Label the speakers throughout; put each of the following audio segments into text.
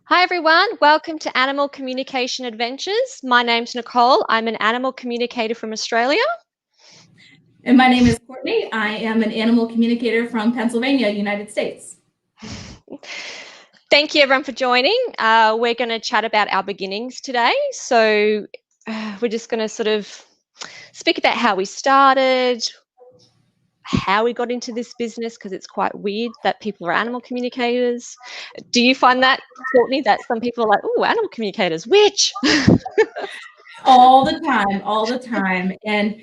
Speaker 1: Hi everyone, welcome to Animal Communication Adventures. My name's Nicole. I'm an animal communicator from Australia.
Speaker 2: And my name is Courtney. I am an animal communicator from Pennsylvania, United States.
Speaker 1: Thank you everyone for joining. We're going to chat about our beginnings today. So we're just going to sort of speak about how we started, how we got into this business, because it's quite weird that people are animal communicators. Do you find that, Courtney, that some people are like, oh, animal communicators, which?
Speaker 2: All the time. And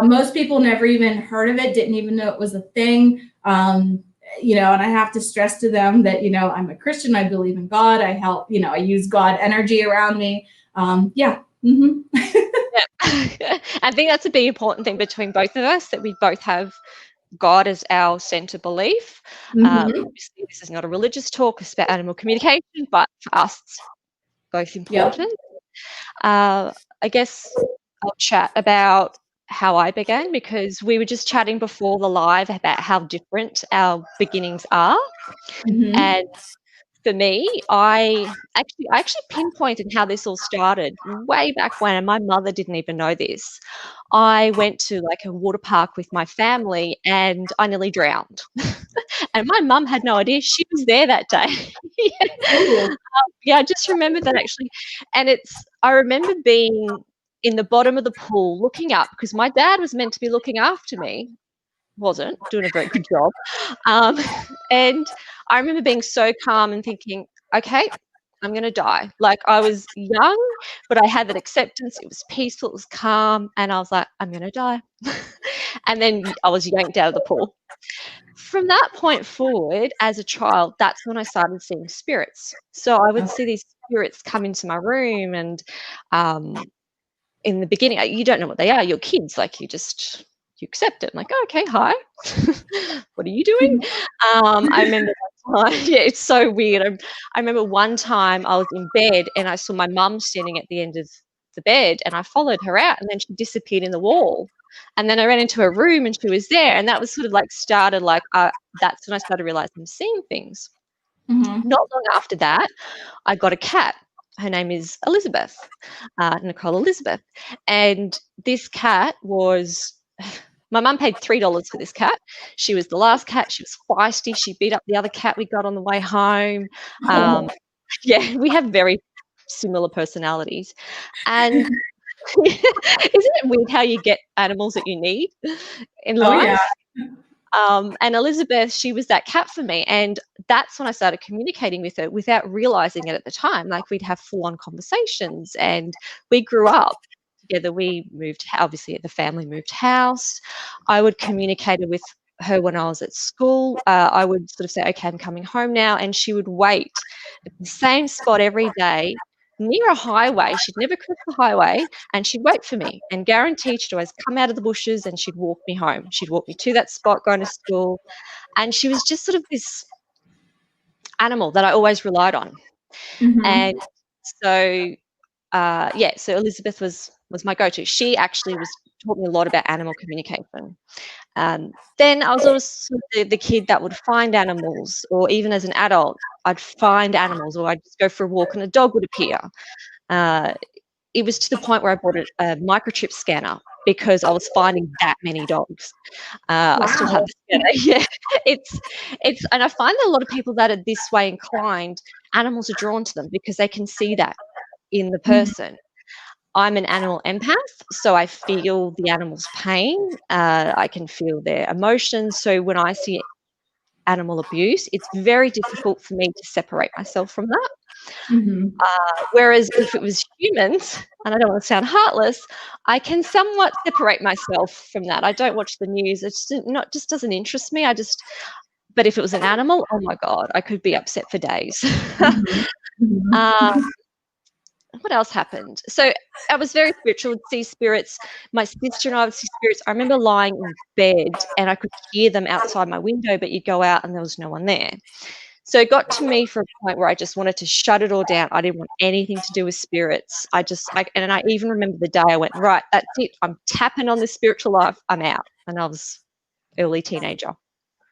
Speaker 2: most people never even heard of it, didn't even know it was a thing. And I have to stress to them that, I'm a Christian. I believe in God. I help, I use God energy around me. Yeah. Mm-hmm.
Speaker 1: Yeah. I think that's a big important thing between both of us, that we both have God as our center belief. Obviously, this is not a religious talk, it's about animal communication, but for us, it's both important. Yep. I guess I'll chat about how I began, because we were just chatting before the live about how different our beginnings are.
Speaker 2: Mm-hmm.
Speaker 1: And for me, I actually pinpointed how this all started way back when, and my mother didn't even know this. I went to like a water park with my family and I nearly drowned. And my mum had no idea she was there that day. Yeah, I just remember that actually. And I remember being in the bottom of the pool looking up, because my dad was meant to be looking after me, wasn't doing a very good job. And I remember being so calm and thinking, okay, I'm going to die. Like, I was young, but I had that acceptance. It was peaceful, it was calm. And I was like, I'm going to die. And then I was yanked out of the pool. From that point forward, as a child, that's when I started seeing spirits. So I would see these spirits come into my room, and in the beginning, you don't know what they are. You're kids, like you accept it. I'm like, oh, okay, hi. What are you doing? I remember that time. Yeah, it's so weird. I remember one time I was in bed and I saw my mum standing at the end of the bed, and I followed her out, and then she disappeared in the wall. And then I ran into her room and she was there. And that was sort of like started like, that's when I started realizing I'm seeing things. Mm-hmm. Not long after that, I got a cat. Her name is Elizabeth, Nicole Elizabeth. And this cat was, my mum paid $3 for this cat. She was the last cat. She was feisty. She beat up the other cat we got on the way home. Yeah, we have very similar personalities. And isn't it weird how you get animals that you need in life? Yeah. And Elizabeth, she was that cat for me. And that's when I started communicating with her without realizing it at the time. Like, we'd have full-on conversations, and we grew up together. We moved, obviously the family moved house. I would communicate with her when I was at school. I would sort of say, okay, I'm coming home now. And she would wait at the same spot every day near a highway. She'd never cross the highway, and she'd wait for me, and guaranteed she'd always come out of the bushes and she'd walk me home. She'd walk me to that spot going to school. And she was just sort of this animal that I always relied on. Mm-hmm. And so so Elizabeth was my go-to. She actually taught me a lot about animal communication. Then I was also the kid that would find animals, or even as an adult, I'd find animals, or I'd just go for a walk and a dog would appear. It was to the point where I bought a microchip scanner because I was finding that many dogs. Wow. I still have the scanner. Yeah, it's, and I find that a lot of people that are this way inclined, animals are drawn to them because they can see that in the person. Mm-hmm. I'm an animal empath, so I feel the animal's pain. I can feel their emotions. So when I see animal abuse, it's very difficult for me to separate myself from that. Mm-hmm. Whereas if it was humans, and I don't want to sound heartless, I can somewhat separate myself from that. I don't watch the news. It's just doesn't interest me. But if it was an animal, oh my God, I could be upset for days. Mm-hmm. What else happened? So I was very spiritual, would see spirits. My sister and I would see spirits. I remember lying in bed and I could hear them outside my window, but you'd go out and there was no one there. So it got to me for a point where I just wanted to shut it all down. I didn't want anything to do with spirits. And I even remember the day I went, right, that's it. I'm tapping on this spiritual life. I'm out. And I was early teenager.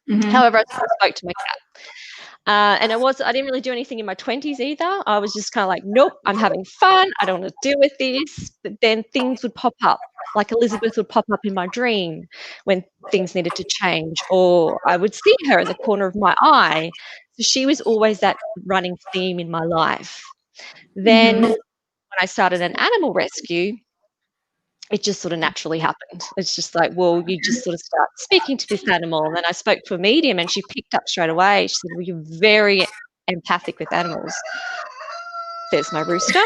Speaker 1: Mm-hmm. However, I spoke to my cat. And I didn't really do anything in my 20s either. I was just kind of like, nope, I'm having fun. I don't want to deal with this. But then things would pop up, like Elizabeth would pop up in my dream when things needed to change, or I would see her in the corner of my eye. So she was always that running theme in my life. Then
Speaker 2: Mhm.
Speaker 1: when I started an animal rescue, it just sort of naturally happened. It's just like, well, you just sort of start speaking to this animal. And then I spoke to a medium and she picked up straight away. She said, well, you're very empathic with animals. There's my rooster.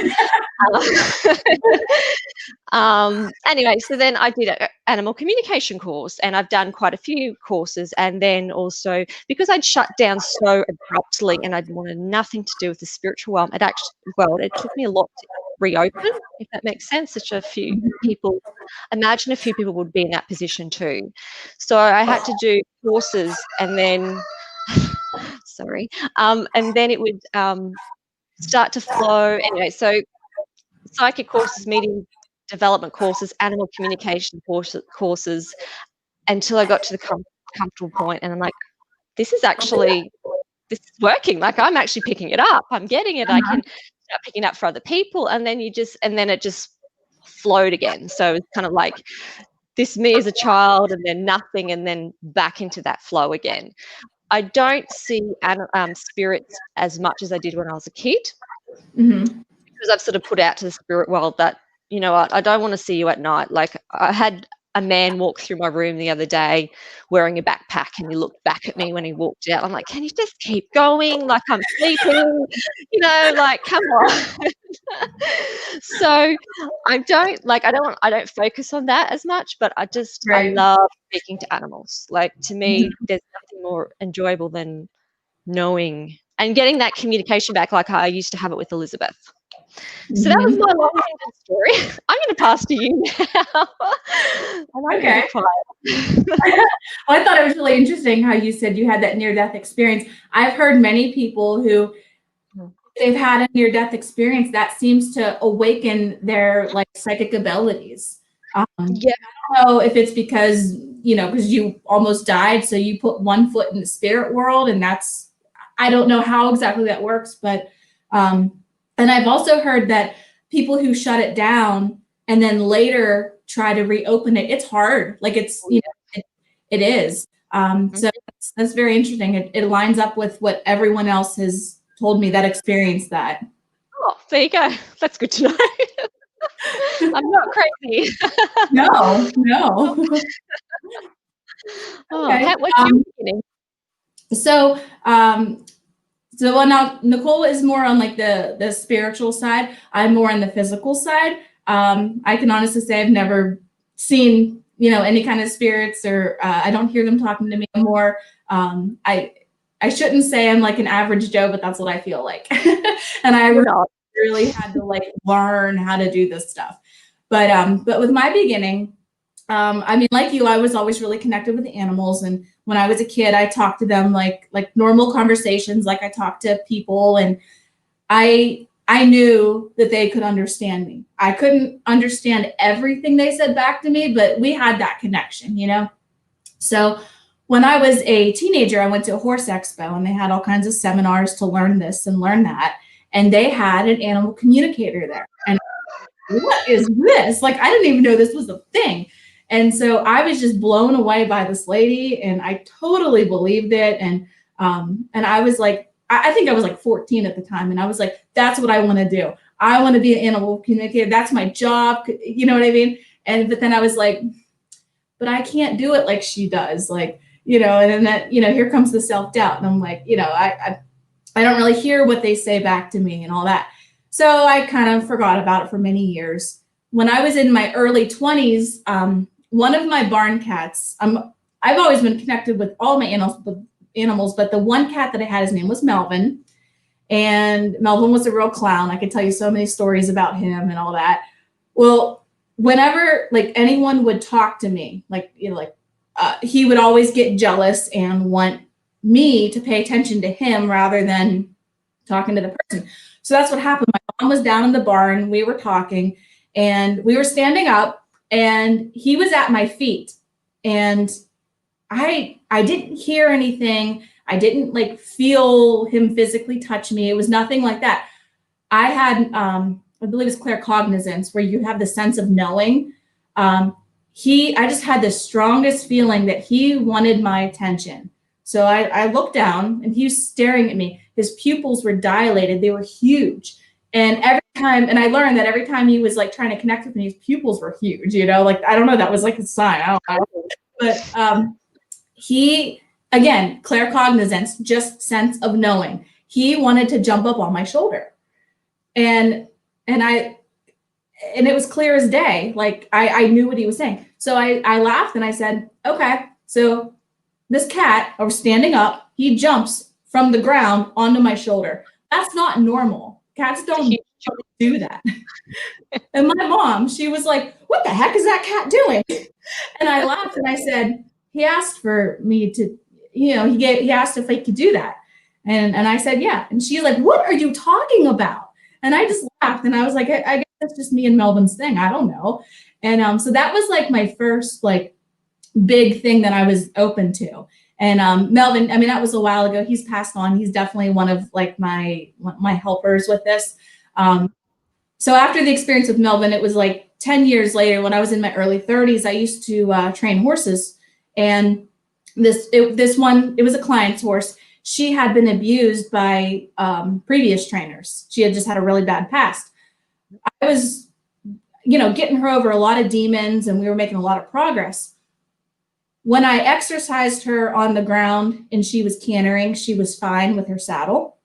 Speaker 1: Anyway, so then I did an animal communication course, and I've done quite a few courses. And then also, because I'd shut down so abruptly and I'd wanted nothing to do with the spiritual realm, it took me a lot to reopen, if that makes sense. Such a few people, imagine a few people would be in that position too. So I had to do courses, and then, sorry, and then it would start to flow. Anyway, so psychic courses, medium development courses, animal communication courses, until I got to the comfortable point, and I'm like, this is working. Like, I'm actually picking it up. I'm getting it. I can start picking it up for other people, and then it just flowed again. So it's kind of like this me as a child, and then nothing, and then back into that flow again. I don't see spirits as much as I did when I was a kid, because I've sort of put out to the spirit world that, you know what, I don't want to see you at night. Like, I had a man walk through my room the other day wearing a backpack, and he looked back at me when he walked out. I'm like, can you just keep going? Like, I'm sleeping, like, come on. So I don't focus on that as much, but I
Speaker 2: Right.
Speaker 1: love speaking to animals. Like, to me, there's nothing more enjoyable than knowing and getting that communication back, like I used to have it with Elizabeth. So that was my long-winded story. I'm going to pass to you now.
Speaker 2: Okay. Well, I thought it was really interesting how you said you had that near-death experience. I've heard many people who, they've had a near-death experience that seems to awaken their like psychic abilities.
Speaker 1: Yeah.
Speaker 2: I don't know if it's because you almost died, so you put one foot in the spirit world, and I don't know how exactly that works, but and I've also heard that people who shut it down and then later try to reopen it, it's hard. Like, it's, it is. So that's very interesting. It lines up with what everyone else has told me that experienced that.
Speaker 1: Oh, there you go. That's good to know. I'm not crazy.
Speaker 2: No.
Speaker 1: Okay. What's your beginning?
Speaker 2: So now Nicole is more on like the spiritual side. I'm more on the physical side. I can honestly say I've never seen, any kind of spirits, or I don't hear them talking to me anymore. I shouldn't say I'm like an average Joe, but that's what I feel like. And I really had to like learn how to do this stuff. But with my beginning, like you, I was always really connected with the animals. And when I was a kid, I talked to them like normal conversations, like I talked to people, and I knew that they could understand me. I couldn't understand everything they said back to me, but we had that connection, So when I was a teenager, I went to a horse expo, and they had all kinds of seminars to learn this and learn that. And they had an animal communicator there. And what is this? Like, I didn't even know this was a thing. And so I was just blown away by this lady, and I totally believed it. And I was like, I think I was like 14 at the time. And I was like, that's what I want to do. I want to be an animal communicator. That's my job. You know what I mean? But then I was like, but I can't do it like she does. Like, and then that, here comes the self-doubt. And I'm like, I don't really hear what they say back to me and all that. So I kind of forgot about it for many years. When I was in my early 20s, one of my barn cats, I've always been connected with all my animals, but the one cat that I had, his name was Melvin. And Melvin was a real clown. I could tell you so many stories about him and all that. Well, whenever like anyone would talk to me, he would always get jealous and want me to pay attention to him rather than talking to the person. So that's what happened. My mom was down in the barn. We were talking, and we were standing up, and he was at my feet, and I didn't hear anything. I didn't like feel him physically touch me. It was nothing like that. I had, I believe it's claircognizance, where you have the sense of knowing. I just had the strongest feeling that he wanted my attention. So I looked down and he was staring at me. His pupils were dilated. They were huge. And every time, and I learned that every time he was like trying to connect with me, his pupils were huge, you know, like, I don't know, that was like a sign. I don't know. But he, again, claircognizance, just sense of knowing. He wanted to jump up on my shoulder. And it was clear as day. Like I knew what he was saying. So I laughed and I said, okay, so this cat, I was standing up, he jumps from the ground onto my shoulder. That's not normal. Cats don't do that. And my mom, she was like, what the heck is that cat doing? And I laughed and I said, he asked for me to, you know, he asked if I could do that. And I said, yeah. And she's like, what are you talking about? And I just laughed and I was like, I guess that's just me and Melvin's thing. I don't know. And so that was like my first like big thing that I was open to. And Melvin, I mean, that was a while ago. He's passed on. He's definitely one of like my helpers with this. So after the experience with Melvin, it was like 10 years later when I was in my early 30s, I used to train horses. And this one, it was a client's horse. She had been abused by previous trainers. She had just had a really bad past. I was, you know, getting her over a lot of demons and we were making a lot of progress. When I exercised her on the ground and she was cantering, she was fine with her saddle.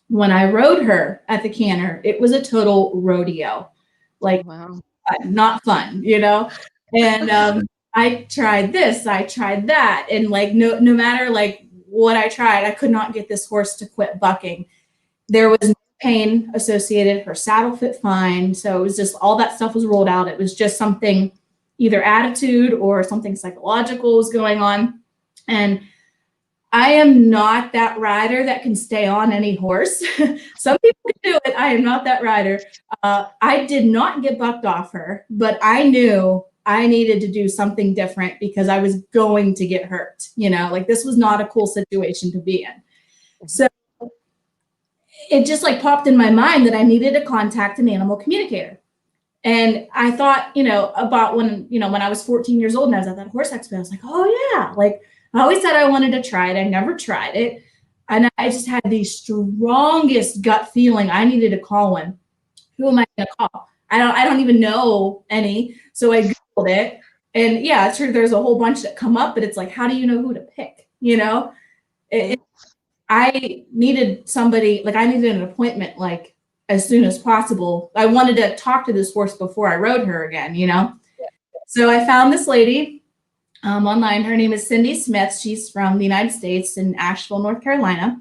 Speaker 2: When I rode her at the canter, it was a total rodeo. Like, wow. Not fun, you know? And I tried this, I tried that. And like, no matter like what I tried, I could not get this horse to quit bucking. There was no pain associated. Her saddle fit fine. So it was just, all that stuff was rolled out. It was just something, either attitude or something psychological was going on. And I am not that rider that can stay on any horse. Some people can do it. I am not that rider. I did not get bucked off her, but I knew I needed to do something different because I was going to get hurt. You know, like this was not a cool situation to be in. So it just like popped in my mind that I needed to contact an animal communicator. And I thought, you know, about when I was 14 years old and I was at that horse expo, I was like, oh yeah, like I always said I wanted to try it. I never tried it. And I just had the strongest gut feeling I needed to call one. Who am I going to call? I don't even know any. So I Googled it. And yeah, it's true. There's a whole bunch that come up, but it's like, how do you know who to pick? You know, I needed somebody, like I needed an appointment, like, as soon as possible. I wanted to talk to this horse before I rode her again, you know? Yeah. So I found this lady online. Her name is Cindy Smith. She's from the United States in Asheville, North Carolina.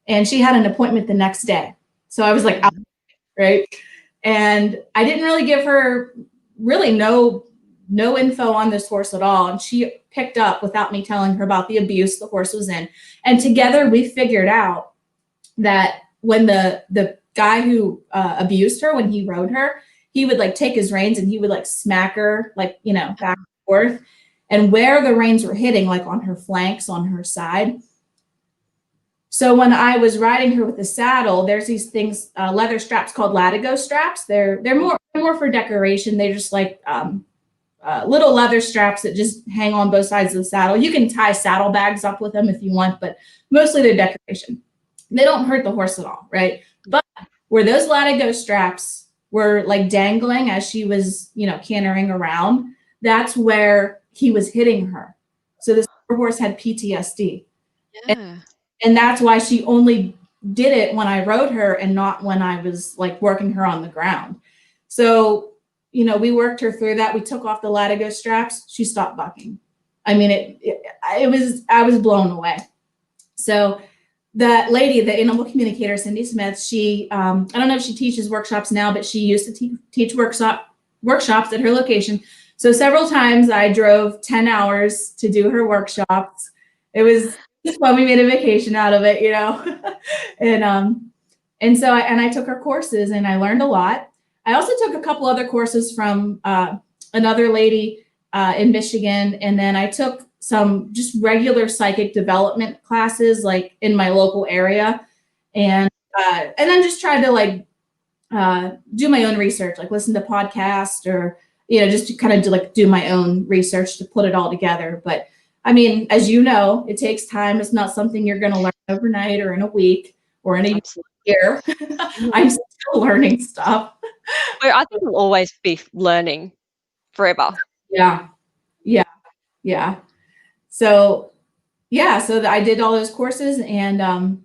Speaker 2: And she had an appointment the next day. So I was like, right? And I didn't really give her really no info on this horse at all. And she picked up without me telling her about the abuse the horse was in. And together we figured out that when the guy who abused her, when he rode her, he would like take his reins and he would like smack her, like, you know, back and forth. And where the reins were hitting, like on her flanks, on her side. So when I was riding her with the saddle, there's these things, leather straps called latigo straps. They're more for decoration. They're just like little leather straps that just hang on both sides of the saddle. You can tie saddlebags up with them if you want, but mostly they're decoration. They don't hurt the horse at all, right? But where those latigo straps were like dangling as she was, you know, cantering around, that's where he was hitting her. So this horse had PTSD. Yeah. And that's why she only did it when I rode her and not when I was like working her on the ground. So, you know, we worked her through that. We took off the latigo straps. She stopped bucking. I mean, I was blown away. So that lady, the animal communicator, Cindy Smith, she, I don't know if she teaches workshops now, but she used to teach workshops at her location. So several times I drove 10 hours to do her workshops. It was just fun. We made a vacation out of it, you know? and so I took her courses and I learned a lot. I also took a couple other courses from another lady in Michigan. And then I took some just regular psychic development classes, like in my local area. And then just try to like do my own research, like listen to podcasts or, just to kind of do my own research to put it all together. But I mean, as you know, it takes time. It's not something you're going to learn overnight or in a week or in a year. I'm still learning stuff.
Speaker 1: Well, I think we'll always be learning forever.
Speaker 2: Yeah. So I did all those courses and,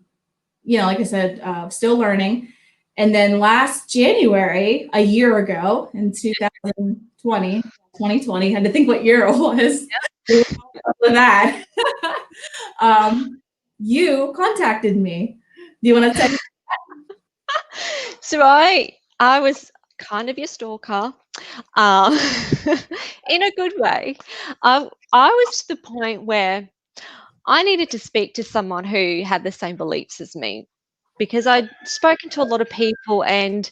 Speaker 2: like I said, still learning. And then last January, a year ago in 2020, had to think what year it was. Yeah. For that, you contacted me. Do you want to say?
Speaker 1: So I was kind of your stalker, in a good way. I was to the point where I needed to speak to someone who had the same beliefs as me, because I'd spoken to a lot of people and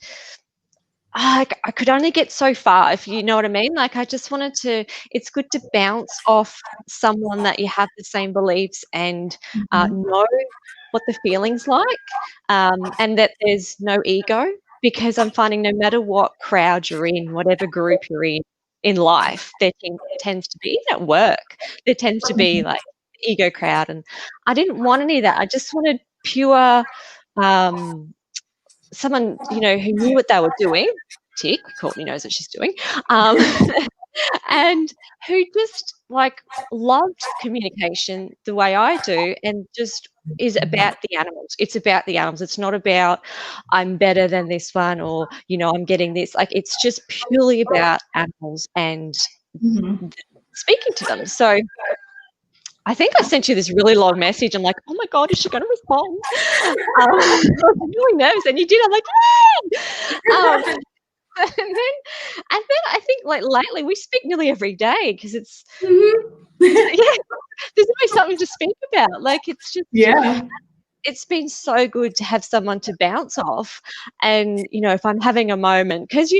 Speaker 1: I could only get so far, if you know what I mean. Like, I just wanted to, it's good to bounce off someone that you have the same beliefs and know what the feeling's like, and that there's no ego, because I'm finding no matter what crowd you're in, whatever group you're in life, there tends to be, even at work, there tends to be like ego crowd, and I didn't want any of that. I just wanted pure someone, who knew what they were doing. Tick, Courtney knows what she's doing. And who just like loved communication the way I do, and just is about the animals. It's about the animals. It's not about I'm better than this one, or I'm getting this. Like, it's just purely about animals and speaking to them. So I think I sent you this really long message. I'm like, oh my God, is she going to respond? I was really nervous, and you did. I'm like, yay! And then I think, like, lately we speak nearly every day, because it's there's always something to speak about. Like, it's just it's been so good to have someone to bounce off, and if I'm having a moment, because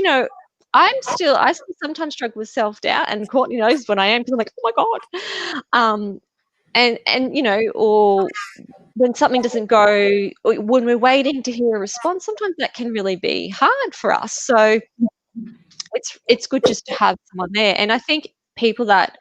Speaker 1: I still sometimes struggle with self-doubt, and Courtney knows when I am, because I'm like, oh my God, and or when something doesn't go, or when we're waiting to hear a response, sometimes that can really be hard for us. So it's good just to have someone there. And I think people that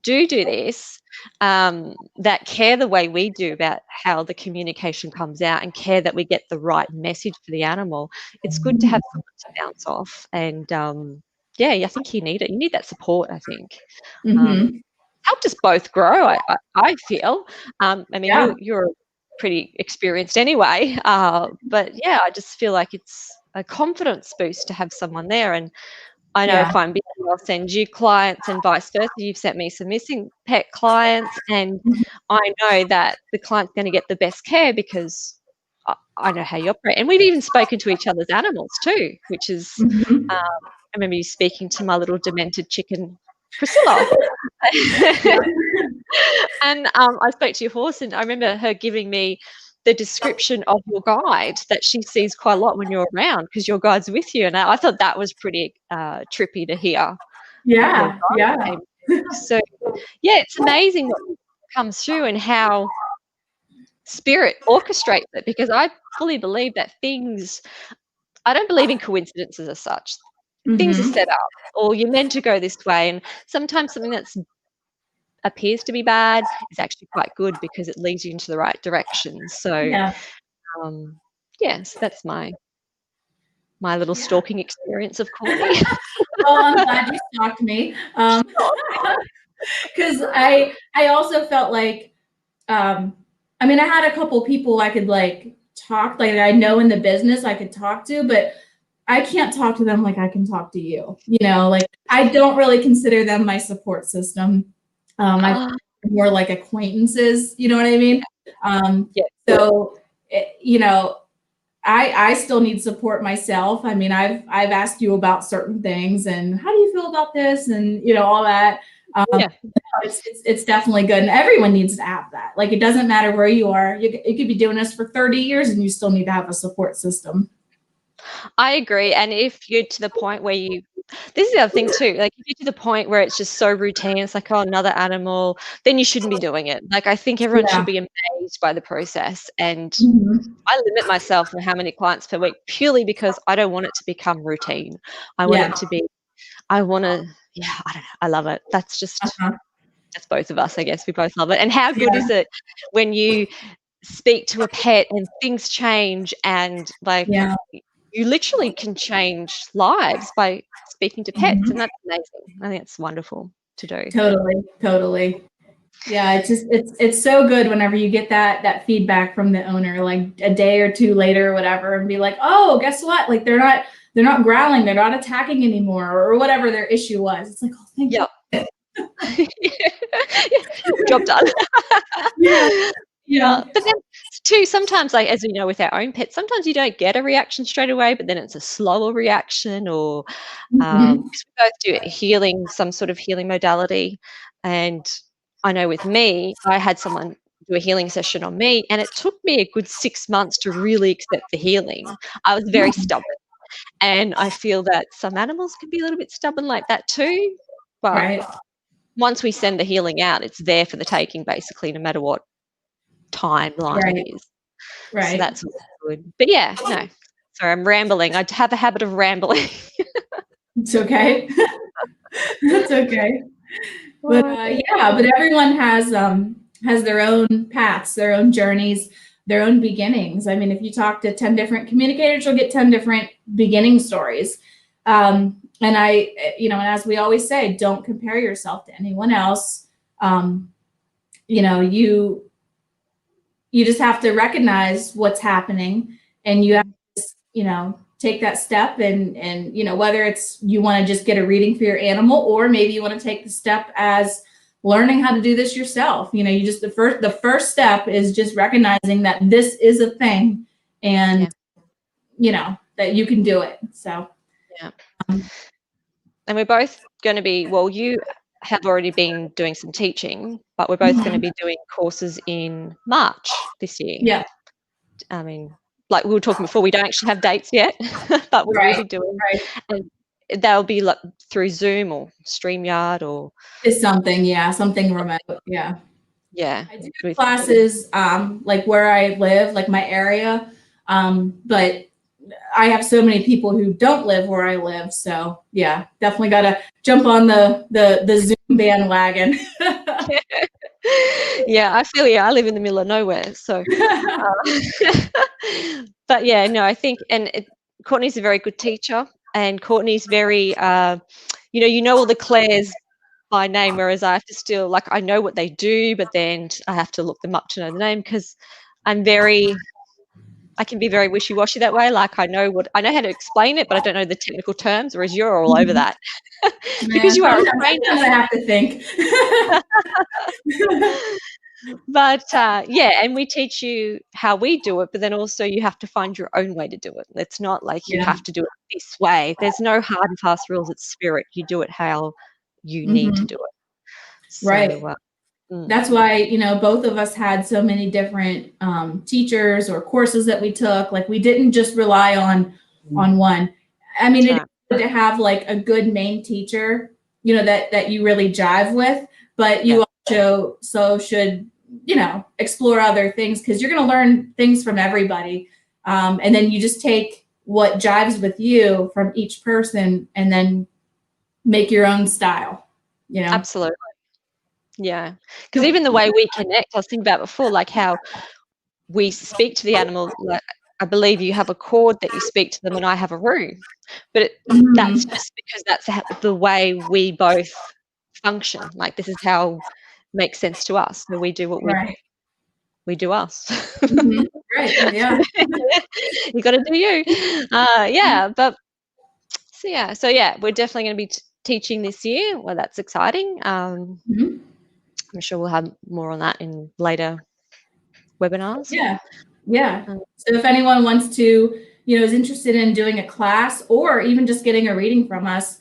Speaker 1: do this, that care the way we do about how the communication comes out, and care that we get the right message for the animal, it's good to have someone to bounce off. And I think you need it. You need that support, I think. Helped us both grow, I feel. I mean, you're pretty experienced anyway, but I just feel like it's a confidence boost to have someone there. And I know if I'm busy, I'll send you clients, and vice versa. You've sent me some missing pet clients, and I know that the client's going to get the best care because I know how you operate. And we've even spoken to each other's animals too, which is I remember you speaking to my little demented chicken, Priscilla. And I spoke to your horse, and I remember her giving me the description of your guide that she sees quite a lot when you're around, because your guide's with you. And I thought that was pretty trippy to hear. So it's amazing what comes through and how spirit orchestrates it, because I fully believe that I don't believe in coincidences as such. Things are set up, or you're meant to go this way, and sometimes something that appears to be bad is actually quite good, because it leads you into the right direction. So so that's my little stalking experience of Courtney.
Speaker 2: Well, I'm glad you stalked me, because I also felt like I had a couple people I could talk, I know in the business I could talk to, but I can't talk to them like I can talk to you. I don't really consider them my support system. I'm more like acquaintances, you know what I mean? So, I still need support myself. I mean, I've asked you about certain things, and how do you feel about this, and all that. It's definitely good, and everyone needs to have that. Like, it doesn't matter where you are. You could be doing this for 30 years, and you still need to have a support system.
Speaker 1: I agree. And if you're to the point where this is the other thing too, like if you're to the point where it's just so routine, it's like, oh, another animal, then you shouldn't be doing it. Like I think everyone
Speaker 2: Yeah.
Speaker 1: should be amazed by the process. And
Speaker 2: Mhm.
Speaker 1: I limit myself on how many clients per week purely because I don't want it to become routine. I want
Speaker 2: Yeah.
Speaker 1: it to be, I don't know. I love it. That's
Speaker 2: Uh-huh.
Speaker 1: both of us, I guess. We both love it. And how good
Speaker 2: Yeah.
Speaker 1: is it when you speak to a pet and things change and like
Speaker 2: Yeah.
Speaker 1: you literally can change lives by speaking to pets,
Speaker 2: Mhm.
Speaker 1: and that's amazing. I think it's wonderful to do.
Speaker 2: Totally. Totally. Yeah, it's so good whenever you get that feedback from the owner, like a day or two later or whatever, and be like, oh, guess what? Like they're not growling, they're not attacking anymore, or whatever their issue was. It's like, oh, thank
Speaker 1: Yep.
Speaker 2: God.
Speaker 1: Job done.
Speaker 2: Yeah,
Speaker 1: Yeah,
Speaker 2: yeah.
Speaker 1: but then too, sometimes, like as we know with our own pets, sometimes you don't get a reaction straight away, but then it's a slower reaction, or
Speaker 2: Mhm.
Speaker 1: 'cause we both do healing, some sort of healing modality, and I know with me, I had someone do a healing session on me, and it took me a good 6 months to really accept the healing. I was very stubborn, and I feel that some animals can be a little bit stubborn like that too, but
Speaker 2: Right,
Speaker 1: once we send the healing out, it's there for the taking basically, no matter what timeline it
Speaker 2: right,
Speaker 1: is. So
Speaker 2: right.
Speaker 1: that's good. But yeah, no. Sorry, I'm rambling. I have a habit of rambling.
Speaker 2: It's okay. That's okay. But
Speaker 1: Oh, dear.
Speaker 2: yeah, but everyone has their own paths, their own journeys, their own beginnings. I mean, if you talk to 10 different communicators, you'll get 10 different beginning stories. And and as we always say, don't compare yourself to anyone else. Um, you know, you just have to recognize what's happening, and you have
Speaker 1: Mm,
Speaker 2: to, take that step, and whether it's you want to just get a reading for your animal, or maybe you want to take the step as learning how to do this yourself. You just the first step is just recognizing that this is a thing, and
Speaker 1: yeah,
Speaker 2: that you can do it. So
Speaker 1: yeah.
Speaker 2: um,
Speaker 1: And we're both gonna be well, you have already been doing some teaching, but we're both gonna
Speaker 2: mhm.
Speaker 1: be doing courses in March this year.
Speaker 2: Yeah,
Speaker 1: I mean, like we were talking before, we don't actually have dates yet, but we will
Speaker 2: right,
Speaker 1: be doing,
Speaker 2: right.
Speaker 1: and they'll be like through Zoom or StreamYard or
Speaker 2: Is something, yeah, something remote. Yeah.
Speaker 1: yeah,
Speaker 2: I do
Speaker 1: with
Speaker 2: classes like where I live, like my area. But I have so many people who don't live where I live. So yeah, definitely gotta jump on the Zoom bandwagon.
Speaker 1: yeah, I feel you. I live in the middle of nowhere, so but yeah, no, I think Courtney's a very good teacher, and Courtney's very, all the Claires by name, whereas I have to still like I know what they do, but then I have to look them up to know the name because I can be very wishy-washy that way. Like I know how to explain it, but I don't know the technical terms, whereas you're all over that because
Speaker 2: Man,
Speaker 1: you are a
Speaker 2: sometimes I
Speaker 1: trainer.
Speaker 2: have to think.
Speaker 1: But yeah, and we teach you how we do it, but then also you have to find your own way to do it. It's not like you
Speaker 2: Yeah.
Speaker 1: have to do it this way. There's no hard and fast rules. It's spirit. You do it how you need to
Speaker 2: Hmm.
Speaker 1: do it. So,
Speaker 2: Right.
Speaker 1: mm,
Speaker 2: That's why, both of us had so many different teachers or courses that we took. Like we didn't just rely on one. I mean,
Speaker 1: that's
Speaker 2: it is
Speaker 1: right.
Speaker 2: good to have like a good main teacher, that you really jive with, but
Speaker 1: Yeah,
Speaker 2: you also should, explore other things, because you're going to learn things from everybody. And then you just take what jives with you from each person and then make your own style.
Speaker 1: absolutely. Yeah, because even the way we connect, I was thinking about before, like how we speak to the animal. Like I believe you have a chord that you speak to them, and I have a room. But that's
Speaker 2: Mhm.
Speaker 1: just because that's the way we both function. Like this is how makes sense to us. So we do what
Speaker 2: Right.
Speaker 1: we do us.
Speaker 2: Mhm. Right. Yeah.
Speaker 1: You got to do you. Yeah, but so yeah, we're definitely going to be teaching this year. Well, that's exciting.
Speaker 2: Mhm.
Speaker 1: I'm sure we'll have more on that in later webinars.
Speaker 2: Yeah. Yeah.
Speaker 1: Um,
Speaker 2: So if anyone wants to, is interested in doing a class or even just getting a reading from us,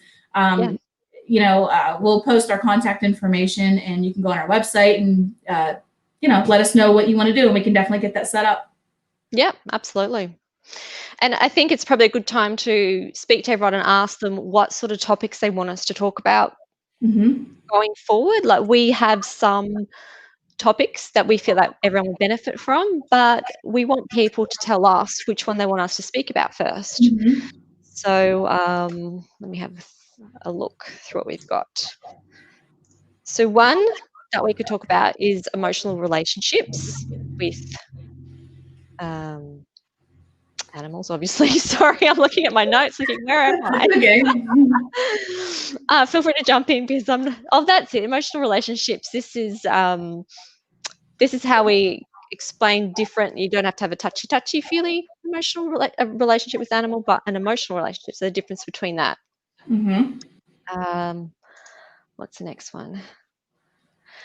Speaker 1: yeah,
Speaker 2: um, we'll post our contact information, and you can go on our website and, let us know what you want to do, and we can definitely get that set up.
Speaker 1: yeah, absolutely. And I think it's probably a good time to speak to everyone and ask them what sort of topics they want us to talk about going forward. Like, we have some topics that we feel that everyone will benefit from, but we want people to tell us which one they want us to speak about first. So let me have a look through what we've got. So one that we could talk about is emotional relationships with animals, obviously. Sorry, I'm looking at my notes, looking, where am I?
Speaker 2: Okay.
Speaker 1: Feel free to jump in, because that's it. Emotional relationships. This is how we explain different. You don't have to have a touchy feely emotional relationship with animal, but an emotional relationship. So the difference between that. What's the next one?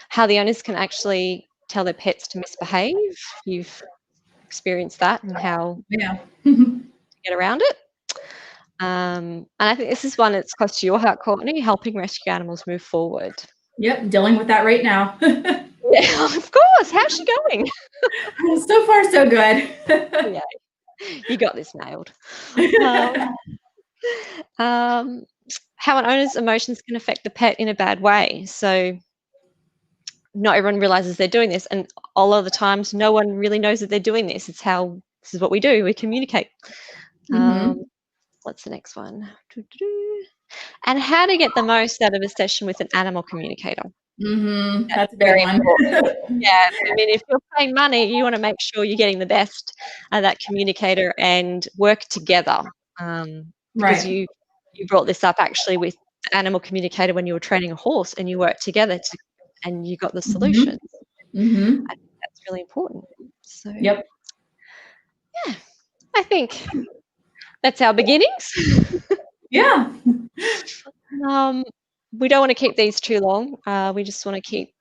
Speaker 1: How the owners can actually tell their pets to misbehave. You've experienced that, and how to get around it. And I think this is one that's close to your heart, Courtney, helping rescue animals move forward.
Speaker 2: Yep, dealing with that right now.
Speaker 1: Yeah, of course. How's she going?
Speaker 2: So far, so good.
Speaker 1: Yeah, you got this nailed. How an owner's emotions can affect the pet in a bad way. So not everyone realizes they're doing this, and a lot of the times no one really knows that they're doing this. This is what we do. We communicate. What's the next one? And how to get the most out of a session with an animal communicator.
Speaker 2: That's a very important.
Speaker 1: Yeah, I mean, if you're paying money, you want to make sure you're getting the best out of that communicator and work together. Because you brought this up actually with the animal communicator when you were training a horse, and you worked together and you got the solutions. I think that's really important. So
Speaker 2: yep.
Speaker 1: Yeah, I think that's our beginnings.
Speaker 2: Yeah.
Speaker 1: We don't want to keep these too long. We just want to keep,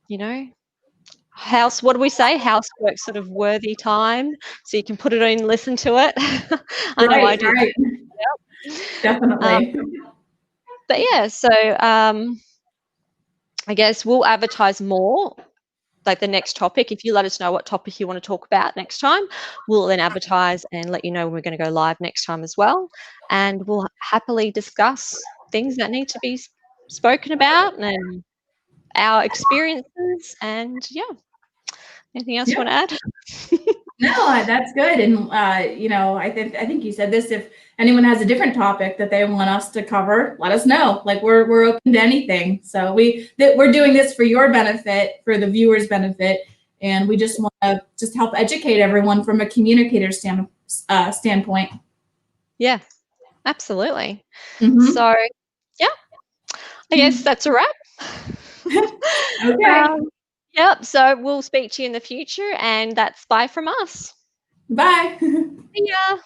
Speaker 1: what do we say? Housework sort of worthy time, so you can put it on and listen to it. I know I do.
Speaker 2: Right. Yep. Definitely.
Speaker 1: But yeah, so I guess we'll advertise more, like the next topic. If you let us know what topic you want to talk about next time, we'll then advertise and let you know when we're going to go live next time as well. And we'll happily discuss things that need to be spoken about and our experiences. And yeah, anything else you want to add?
Speaker 2: No, that's good. And I think you said this. If anyone has a different topic that they want us to cover, let us know. Like, we're open to anything. So we're doing this for your benefit, for the viewers' benefit, and we just want to help educate everyone from a communicator standpoint.
Speaker 1: Yeah, absolutely. So yeah, I guess that's a wrap.
Speaker 2: Okay.
Speaker 1: Yep. So we'll speak to you in the future, and that's bye from us.
Speaker 2: Bye.
Speaker 1: See ya.